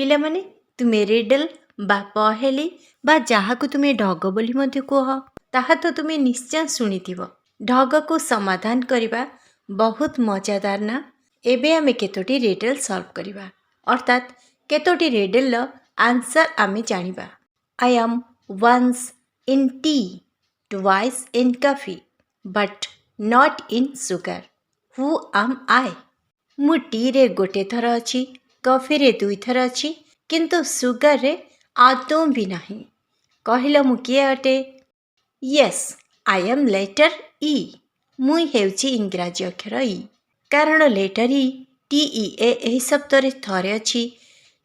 ପିଲାମାନେ ତୁମେ ରିଡଲ ବା ପହେଲି ବା ଯାହାକୁ ତୁମେ ଢଗ ବୋଲି ମଧ୍ୟ କୁହ ତାହା ତ ତୁମେ ନିଶ୍ଚୟ ଶୁଣିଥିବ। ଢଗକୁ ସମାଧାନ କରିବା ବହୁତ ମଜାଦାର ନା। ଏବେ ଆମେ କେତୋଟି ରିଡଲ ସଲ୍ଭ କରିବା ଅର୍ଥାତ୍ କେତୋଟି ରିଡଲର ଆନ୍ସର ଆମେ ଜାଣିବା। I am once in tea, twice in coffee, but not in sugar. Who am I? ମୁଁ ଟିରେ ଗୋଟେ ଥର ଅଛି, କଫିରେ 2 ଥର ଅଛି, କିନ୍ତୁ ସୁଗାରରେ ଆଦୌ ବି ନାହିଁ। କହିଲ ମୁଁ କିଏ ଅଟେ? ୟେସ୍, ଆଇ ଏମ୍ ଲେଟର ଇ। ମୁଁ ହେଉଛି ଇଂରାଜୀ ଅକ୍ଷର ଇ। କାରଣ ଲେଟର ଇ TEA ଏହି ଶବ୍ଦରେ ଥରେ ଅଛି,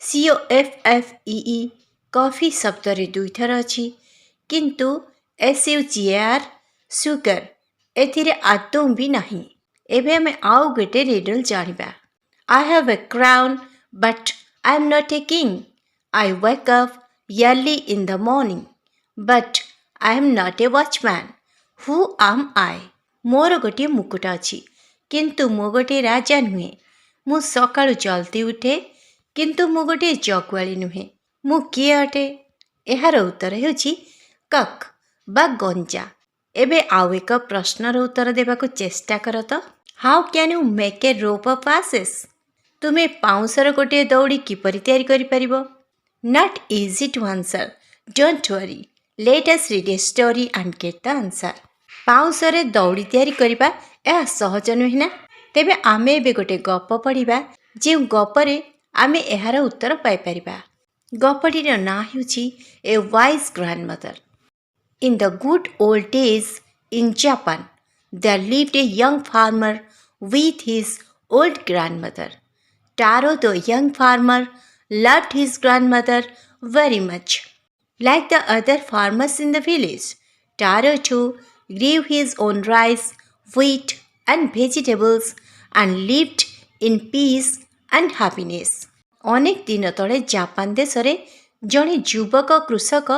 COFFEE କଫି ଶବ୍ଦରେ 2 ଥର ଅଛି, କିନ୍ତୁ SUGAR ସୁଗାର ଏଥିରେ ଆଦୌ ବି ନାହିଁ। ଏବେ ଆମେ ଆଉ ଗୋଟେ ରିଡଲ ଜାଣିବା। I have a crown but I am not a king. I wake up early in the morning but I am not a watchman. Who am I? ମୋର ଗୋଟିଏ ମୁକୁଟ ଅଛି କିନ୍ତୁ ମୁଁ ଗୋଟିଏ ରାଜା ନୁହେଁ। ମୁଁ ସକାଳୁ ଜଲ୍ଦି ଉଠେ କିନ୍ତୁ ମୁଁ ଗୋଟିଏ ଜଗୁଆଳି ନୁହେଁ। ମୁଁ କିଏ ଅଟେ? ଏହାର ଉତ୍ତର ହେଉଛି କକ୍ ବା ଗଞ୍ଜା। ଏବେ ଆଉ ଏକ ପ୍ରଶ୍ନର ଉତ୍ତର ଦେବାକୁ ଚେଷ୍ଟା କର ତ। How can you make a rope of ashes? ତୁମେ ପାଉଁଶର ଗୋଟିଏ ଦଉଡ଼ି କିପରି ତିଆରି କରିପାରିବ? Not easy to answer. Don't worry, let us read a story and get the answer. ପାଉଁଶରେ ଦଉଡ଼ି ତିଆରି କରିବା ଏହା ସହଜ ନୁହେଁ ନା? ତେବେ ଆମେ ଏବେ ଗୋଟେ ଗପ ପଢ଼ିବା ଯେଉଁ ଗପରେ ଆମେ ଏହାର ଉତ୍ତର ପାଇପାରିବା। ଗପଟିର ନାଁ ହେଉଛି ଏ wise ଗ୍ରାଣ୍ଡମଦର। In the good old days in Japan, there lived a young farmer with his old grandmother. Taro, the young farmer, loved his grandmother very much. Like the other farmers in the village, Taro too grew his own rice, wheat, and vegetables and lived in peace and happiness. ଅନେକ ଦିନ ତଳେ Japan ଦେଶରେ ଜଣେ ଯୁବକ କୃଷକ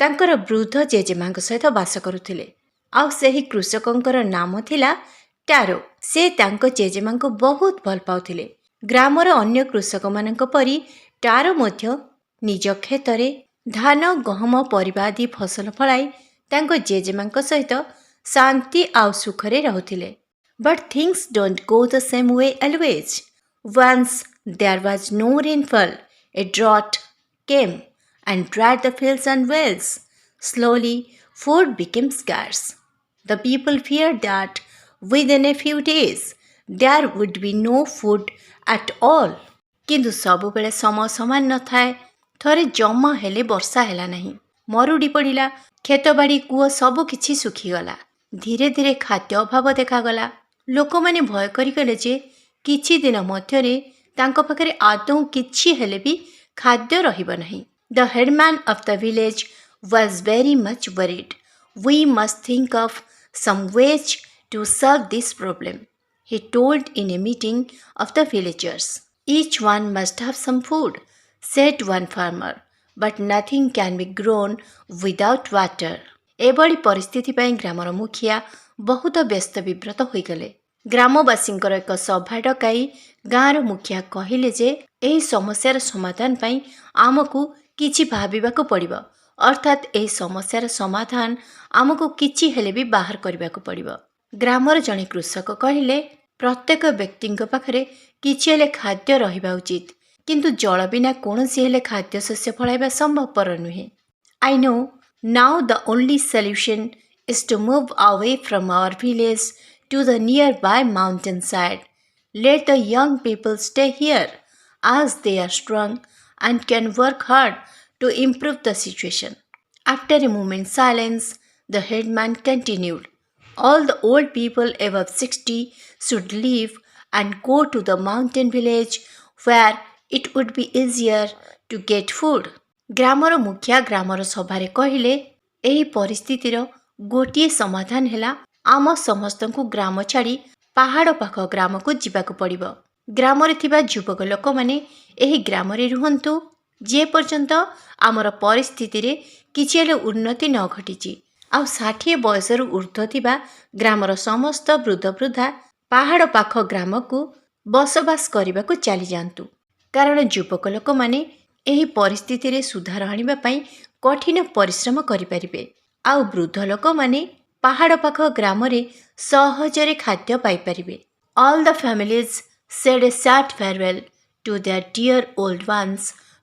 ତାଙ୍କର ବୃଦ୍ଧ ଜେଜେମାଙ୍କ ସହିତ ବାସ କରୁଥିଲେ। ଆଉ ସେହି କୃଷକଙ୍କର ନାମ ଥିଲା ଟାରୋ। ସେ ତାଙ୍କ ଜେଜେମାଙ୍କୁ ବହୁତ ଭଲ ପାଉଥିଲେ। ଗ୍ରାମର ଅନ୍ୟ କୃଷକମାନଙ୍କ ପରି ଟାରୋ ମଧ୍ୟ ନିଜ କ୍ଷେତରେ ଧାନ, ଗହମ, ପରିବା ଆଦି ଫସଲ ଫଳାଇ ତାଙ୍କ ଜେଜେମାଙ୍କ ସହିତ ଶାନ୍ତି ଆଉ ସୁଖରେ ରହୁଥିଲେ। But things don't go the same way always. Once there was no rainfall. A drought came and dried the fields and wells. Slowly, food became scarce. The people feared that within a few days there would be no food at all. କିନ୍ତୁ ସବୁବେଳେ ସମୟ ସମାନ ନଥାଏ। ଥରେ ଜମା ହେଲେ ବର୍ଷା ହେଲା ନାହିଁ। ମରୁଡ଼ି ପଡ଼ିଲା। କ୍ଷେତବାଡ଼ି, କୂଅ ସବୁ କିଛି ଶୁଖିଗଲା। ଧୀରେ ଧୀରେ ଖାଦ୍ୟ ଅଭାବ ଦେଖାଗଲା। ଲୋକମାନେ ଭୟ କରିଗଲେ ଯେ କିଛି ଦିନ ମଧ୍ୟରେ ତାଙ୍କ ପାଖରେ ଆଦୌ କିଛି ହେଲେ ବି ଖାଦ୍ୟ ରହିବ ନାହିଁ। The headman of the village was very much worried. We must think of some ways to solve this problem, he told in a meeting of the villagers. Each one must have some food, said one farmer, but nothing can be grown without water. ଏଭଳି ପରିସ୍ଥିତି ପାଇଁ ଗ୍ରାମର ମୁଖିଆ ବହୁତ ବ୍ୟସ୍ତ ବିବ୍ରତ ହୋଇଗଲେ। ଗ୍ରାମବାସୀଙ୍କର ଏକ ସଭା ଡକାଇ ଗାଁର ମୁଖିଆ କହିଲେ ଯେ ଏହି ସମସ୍ୟାର ସମାଧାନ ପାଇଁ ଆମକୁ କିଛି ଭାବିବାକୁ ପଡ଼ିବ। ଅର୍ଥାତ୍ ଏହି ସମସ୍ୟାର ସମାଧାନ ଆମକୁ କିଛି ହେଲେ ବି ବାହାର କରିବାକୁ ପଡ଼ିବ। ଗ୍ରାମର ଜଣେ କୃଷକ କହିଲେ, ପ୍ରତ୍ୟେକ ବ୍ୟକ୍ତିଙ୍କ ପାଖରେ କିଛି ହେଲେ ଖାଦ୍ୟ ରହିବା ଉଚିତ, କିନ୍ତୁ ଜଳ ବିନା କୌଣସି ହେଲେ ଖାଦ୍ୟଶସ୍ୟ ଫଳାଇବା ସମ୍ଭବପର ନୁହେଁ। I know now the only solution is to move away from our village to the nearby mountainside. Let the young people stay here as they are strong and can work hard to improve the situation. After a moment's silence, the headman continued. All the old people above 60 should leave and go to the mountain village where it would be easier to get food. ଗ୍ରାମର ମୁଖିଆ ଗ୍ରାମର ସଭାରେ କହିଲେ, ଏହି ପରିସ୍ଥିତିର ଗୋଟିଏ ସମାଧାନ ହେଲା ଆମ ସମସ୍ତଙ୍କୁ ଗ୍ରାମ ଛାଡ଼ି ପାହାଡ଼ ପାଖ ଗ୍ରାମକୁ ଯିବାକୁ ପଡ଼ିବ। ଗ୍ରାମରେ ଥିବା ଯୁବକ ଲୋକମାନେ ଏହି ଗ୍ରାମରେ ରୁହନ୍ତୁ ଯେ ପର୍ଯ୍ୟନ୍ତ ଆମର ପରିସ୍ଥିତିରେ କିଛି ହେଲେ ଉନ୍ନତି ନ ଘଟିଛି। ଆଉ 60 ବୟସରୁ ଉର୍ଦ୍ଧ୍ୱ ଥିବା ଗ୍ରାମର ସମସ୍ତ ବୃଦ୍ଧ ବୃଦ୍ଧା ପାହାଡ଼ ପାଖ ଗ୍ରାମକୁ ବସବାସ କରିବାକୁ ଚାଲିଯାଆନ୍ତୁ। କାରଣ ଯୁବକ ଲୋକମାନେ ଏହି ପରିସ୍ଥିତିରେ ସୁଧାର ଆଣିବା ପାଇଁ କଠିନ ପରିଶ୍ରମ କରିପାରିବେ। ଆଉ ବୃଦ୍ଧ ଲୋକମାନେ ପାହାଡ଼ ପାଖ ଗ୍ରାମରେ ସହଜରେ ଖାଦ୍ୟ ପାଇପାରିବେ। All the families said a sad farewell to their dear old ones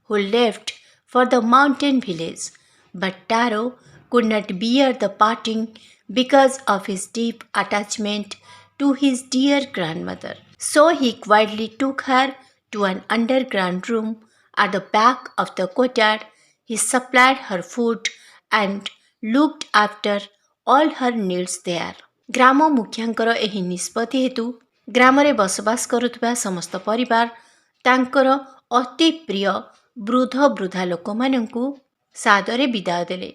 who left for the mountain village. But Taro could not bear the parting because of his deep attachment to his dear grandmother. So he quietly took her to an underground room at the back of the courtyard. He supplied her food and looked after all her needs there. ଗ୍ରାମ ମୁଖିଆଙ୍କର ଏହି ନିଷ୍ପତ୍ତି ହେତୁ ଗ୍ରାମରେ ବସବାସ କରୁଥିବା ସମସ୍ତ ପରିବାର ତାଙ୍କର ଅତି ପ୍ରିୟ ବୃଦ୍ଧ ବୃଦ୍ଧା ଲୋକମାନଙ୍କୁ ସାଦରେ ବିଦାୟ ଦେଲେ।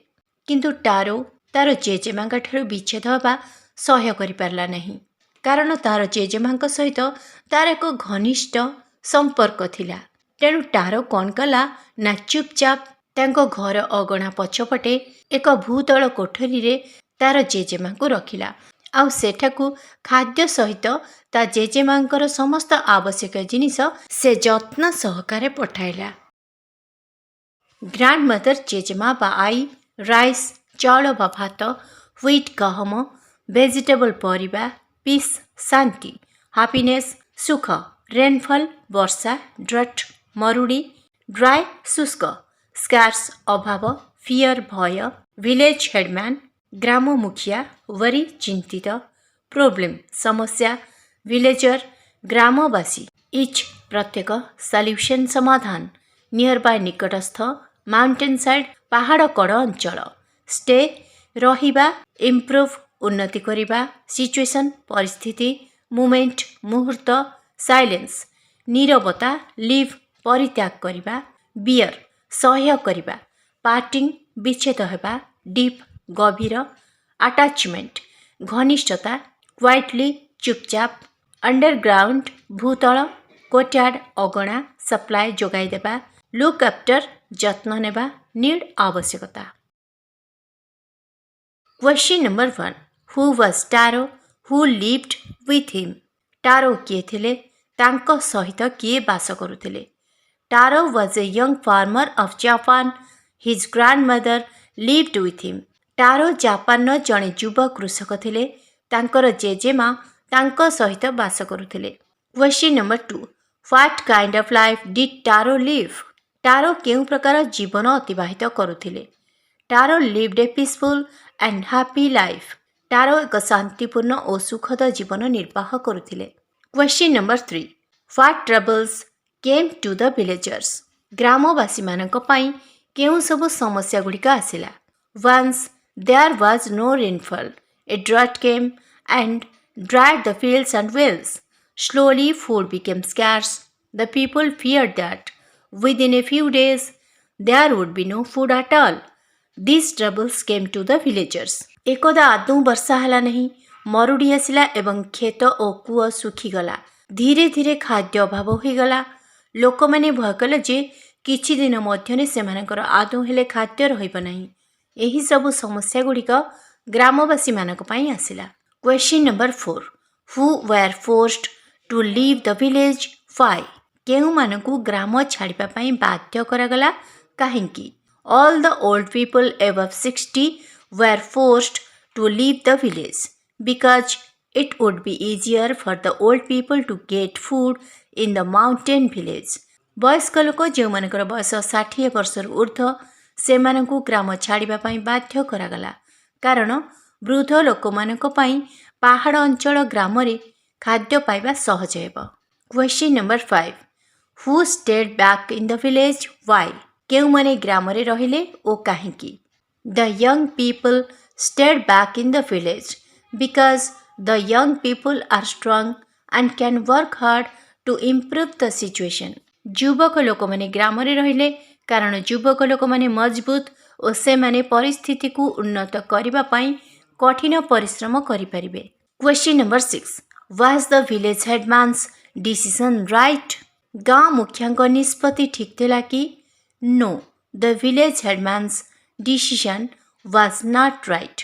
କିନ୍ତୁ ଟାରୋ ତାର ଜେଜେମାଙ୍କଠାରୁ ବିଚ୍ଛେଦ ହେବା ସହ୍ୟ କରିପାରିଲା ନାହିଁ। କାରଣ ତାର ଜେଜେମାଙ୍କ ସହିତ ତାର ଏକ ଘନିଷ୍ଠ ସମ୍ପର୍କ ଥିଲା। ତେଣୁ ଟାରୋ କ'ଣ କଲା ନା ଚୁପଚାପ ତାଙ୍କ ଘର ଅଗଣା ପଛପଟେ ଏକ ଭୂତଳ କୋଠରୀରେ ତାର ଜେଜେମାଙ୍କୁ ରଖିଲା। ଆଉ ସେଠାକୁ ଖାଦ୍ୟ ସହିତ ତା ଜେଜେମାଙ୍କର ସମସ୍ତ ଆବଶ୍ୟକ ଜିନିଷ ସେ ଯତ୍ନ ସହକାରେ ପଠାଇଲା। ଗ୍ରାଣ୍ଡମଦର ଜେଜେମା ବା ଆଈ ରାଇସ୍ ଚାଉଳ ବା ଭାତ, ହ୍ୱିଟ୍ ଗହମ, ଭେଜିଟେବଲ ପରିବା, ପିସ୍ ଶାନ୍ତି, ହାପିନେସ୍ ସୁଖ, ରେନଫଲ୍ ବର୍ଷା, ଡ୍ରଟ୍ ମରୁଡ଼ି, ଡ୍ରାଏ ଶୁଷ୍କ, ସ୍କାର୍ସ ଅଭାବ, ଫିୟର ଭୟ, ଭିଲେଜ ହେଡମ୍ୟାନ୍ ଗ୍ରାମ ମୁଖିଆ, ୱରି ଚିନ୍ତିତ, ପ୍ରୋବ୍ଲେମ୍ ସମସ୍ୟା, ଭିଲେଜର ଗ୍ରାମବାସୀ, ଇଚ୍ ପ୍ରତ୍ୟେକ, ସଲ୍ୟୁସନ୍ ସମାଧାନ, ନିୟର ବାଇ ନିକଟସ୍ଥ, ମାଉଣ୍ଟେନ୍ ସାଇଡ୍ ପାହାଡ଼ କଡ଼ ଅଞ୍ଚଳ, ଷ୍ଟେ ରହିବା, ଇମ୍ପ୍ରୁଭ୍ ଉନ୍ନତି କରିବା, ସିଚୁଏସନ୍ ପରିସ୍ଥିତି, ମୁମେଣ୍ଟ ମୁହୂର୍ତ୍ତ, ସାଇଲେନ୍ସ ନୀରବତା, ଲିଭ୍ ପରିତ୍ୟାଗ କରିବା, ବିୟର ସହ୍ୟ କରିବା, ପାର୍ଟିଂ ବିଚ୍ଛେଦ ହେବା, ଡିପ୍ ଗଭୀର, ଆଟାଚମେଣ୍ଟ ଘନିଷ୍ଠତା, କ୍ୱାଇଟଲି ଚୁପଚାପ, ଅଣ୍ଡରଗ୍ରାଉଣ୍ଡ ଭୂତଳ, କୋର୍ଟୟାର୍ଡ ଅଗଣା, ସପ୍ଲାଏ ଯୋଗାଇ ଦେବା, ଲୁକ୍ ଆଫ୍ଟର ଯତ୍ନ ନେବା, ନିଡ୍ ଆବଶ୍ୟକତା। Question number 1 who was Taro who lived with him? Taro କିଏ ଥିଲେ? ତାଙ୍କ ସହିତ କିଏ ବାସ କରୁଥିଲେ? Taro was a young farmer of Japan. His grandmother lived with him. ଟାରୋ ଜାପାନର ଜଣେ ଯୁବ କୃଷକ ଥିଲେ। ତାଙ୍କର ଜେଜେମା ତାଙ୍କ ସହିତ ବାସ କରୁଥିଲେ। Question number 2 what kind of life did Taro live? Taro କେଉଁ ପ୍ରକାର ଜୀବନ ଅତିବାହିତ କରୁଥିଲେ? Taro lived a peaceful and happy life. Taro ଏକ ଶାନ୍ତିପୂର୍ଣ୍ଣ ଓ ସୁଖଦ ଜୀବନ ନିର୍ବାହ କରୁଥିଲେ। କ୍ୱେଶ୍ଚିନ୍ ନମ୍ବର 3 ହ୍ୱାଟ୍ ଟ୍ରବଲ୍ସ କେମ୍ ଟୁ ଦ ଭିଲେଜର୍ସ? ଗ୍ରାମବାସୀମାନଙ୍କ ପାଇଁ କେଉଁ ସବୁ ସମସ୍ୟା ଗୁଡ଼ିକ ଆସିଲା? Once there was no rainfall, a drought came and dried the fields and wells. Slowly food became scarce. The people feared that within a few days there would be no food at all. These troubles came to the villagers. ଏକଦା ଆଦୌ ବର୍ଷା ହେଲା ନାହିଁ। ମରୁଡ଼ି ଆସିଲା ଏବଂ କ୍ଷେତ ଓ କୂଅ ଶୁଖିଗଲା। ଧୀରେ ଧୀରେ ଖାଦ୍ୟ ଅଭାବ ହୋଇଗଲା। ଲୋକମାନେ ଭୟ କଲେ ଯେ କିଛି ଦିନ ମଧ୍ୟରେ ସେମାନଙ୍କର ଆଦୌ ହେଲେ ଖାଦ୍ୟ ରହିବ ନାହିଁ। ଏହି ସବୁ ସମସ୍ୟା ଗୁଡ଼ିକ ଗ୍ରାମବାସୀମାନଙ୍କ ପାଇଁ ଆସିଲା। Question number 4 who were forced to leave the village? Why? କେଉଁମାନଙ୍କୁ ଗ୍ରାମ ଛାଡ଼ିବା ପାଇଁ ବାଧ୍ୟ କରାଗଲା? କାହିଁକି? All the old people above 60 were forced to leave the village because it would be easier for the old people to get food in the mountain village. ବୟସ୍କ ଲୋକ ଯେଉଁମାନଙ୍କର ବୟସ 60 ବର୍ଷରୁ ଉର୍ଦ୍ଧ୍ୱ ସେମାନଙ୍କୁ ଗ୍ରାମ ଛାଡ଼ିବା ପାଇଁ ବାଧ୍ୟ କରାଗଲା। କାରଣ ବୃଦ୍ଧ ଲୋକମାନଙ୍କ ପାଇଁ ପାହାଡ଼ ଅଞ୍ଚଳ ଗ୍ରାମରେ ଖାଦ୍ୟ ପାଇବା ସହଜ ହେବ। Question number 5 who stayed back in the village? Why? କେଉଁମାନେ ଗ୍ରାମରେ ରହିଲେ ଓ କାହିଁକି? The young people stayed back in the village because the young people are strong and can work hard to improve the situation. ଯୁବକ ଲୋକମାନେ ଗ୍ରାମରେ ରହିଲେ କାରଣ ଯୁବକ ଲୋକମାନେ ମଜବୁତ ଓ ସେମାନେ ପରିସ୍ଥିତିକୁ ଉନ୍ନତ କରିବା ପାଇଁ କଠିନ ପରିଶ୍ରମ କରିପାରିବେ। Question number 6 was the village headman's decision right? ଗାଁ ମୁଖିଆଙ୍କ ନିଷ୍ପତ୍ତି ଠିକ୍ ଥିଲା କି? No, the village headman's decision was not right.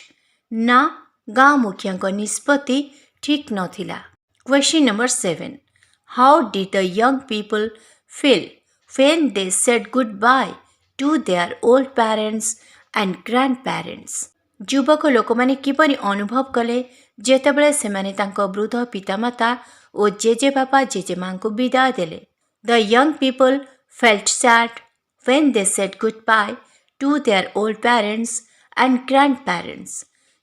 ନା, ଗାଁ ମୁଖିଆଙ୍କ ନିଷ୍ପତ୍ତି ଠିକ୍ ନଥିଲା। Question number 7 how did the young people feel when they said goodbye to their old parents and grandparents. ଯୁବକ ଲୋକମାନେ କିପରି ଅନୁଭବ କଲେ ଯେତେବେଳେ ସେମାନେ ତାଙ୍କ ବୃଦ୍ଧ ପିତାମାତା ଓ ଜେଜେବାପା ଜେଜେମାଙ୍କୁ ବିଦାୟ ଦେଲେ? The young people felt sad when they said goodbye to their old parents and grandparents.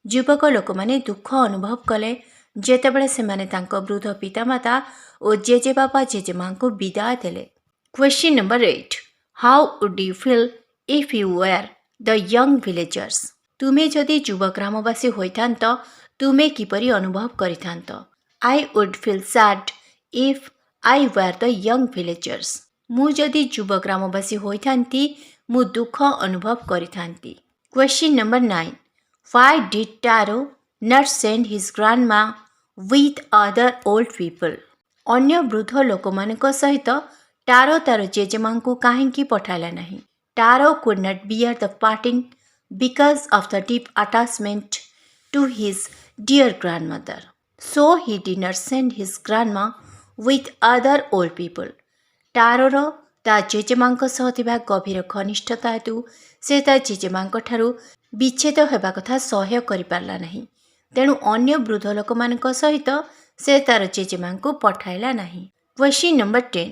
ଯୁବକ ଲୋକମାନେ ଦୁଃଖ ଅନୁଭବ କଲେ ଯେତେବେଳେ ସେମାନେ ତାଙ୍କ ବୃଦ୍ଧ ପିତାମାତା ଓ ଜେଜେବାପା ଜେଜେମାଙ୍କୁ ବିଦାୟ ଦେଲେ। Question number 8. How would you feel if you were the young villagers? ତୁମେ ଯଦି ଯୁବ ଗ୍ରାମବାସୀ ହୋଇଥାନ୍ତ ତୁମେ କିପରି ଅନୁଭବ କରିଥାନ୍ତ? I would feel sad if I were the young villagers. ମୁଁ ଯଦି ଯୁବ ଗ୍ରାମବାସୀ ହୋଇଥାନ୍ତି ମୁଁ ଦୁଃଖ ଅନୁଭବ କରିଥାନ୍ତି। Question number 9. Why did Taro not send his grandma with other old people? ଅନ୍ୟ ବୃଦ୍ଧ ଲୋକମାନଙ୍କ ସହିତ ଟାରୋ ତାର ଜେଜେମାଙ୍କୁ କାହିଁକି ପଠାଇଲା ନାହିଁ? Taro could not bear the parting because of the deep attachment to his dear grandmother. So he did not send his grandma with other old people. ଟାରୋର ତା ଜେଜେମାଙ୍କ ସହ ଥିବା ଗଭୀର ଘନିଷ୍ଠତା ହେତୁ ସେ ତା ଜେଜେମାଙ୍କ ଠାରୁ ବିଚ୍ଛେଦ ହେବା କଥା ସହ୍ୟ କରିପାରିଲା ନାହିଁ। ତେଣୁ ଅନ୍ୟ ବୃଦ୍ଧ ଲୋକମାନଙ୍କ ସହିତ ସେ ତାର ଜେଜେମାଙ୍କୁ ପଠାଇଲା ନାହିଁ। Question number 10.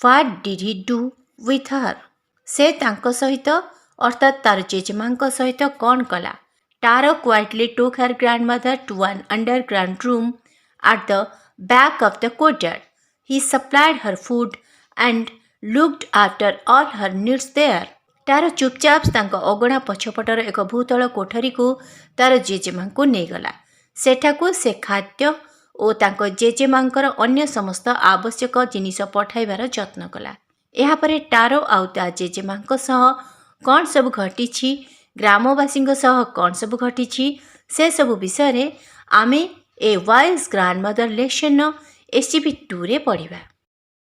What did he do with her? ସେ ତାଙ୍କ ସହିତ ଅର୍ଥାତ୍ ତାର ଜେଜେମାଙ୍କ ସହିତ କ'ଣ କଲା? Taro quietly took her grandmother to an underground room at the back of the courtyard. He supplied her food and looked after all her needs there. Taro ଚୁପଚାପ ତାଙ୍କ ଅଗଣା ପଛପଟର ଏକ ଭୂତଳ କୋଠରୀକୁ ତାର ଜେଜେମାଙ୍କୁ ନେଇଗଲା। ସେଠାକୁ ସେ ଖାଦ୍ୟ ଓ ତାଙ୍କ ଜେଜେମାଙ୍କର ଅନ୍ୟ ସମସ୍ତ ଆବଶ୍ୟକ ଜିନିଷ ପଠାଇବାର ଯତ୍ନ କଲା। ଏହାପରେ ଟାରୋ ଆଉ ତା ଜେଜେମାଙ୍କ ସହ କ'ଣ ସବୁ ଘଟିଛି, ଗ୍ରାମବାସୀଙ୍କ ସହ କ'ଣ ସବୁ ଘଟିଛି, ସେସବୁ ବିଷୟରେ ଆମେ ଏ ୱାଇଜ୍ ଗ୍ରାଣ୍ଡମଦର ଲେସନ୍ର SGP-2ରେ ପଢ଼ିବା।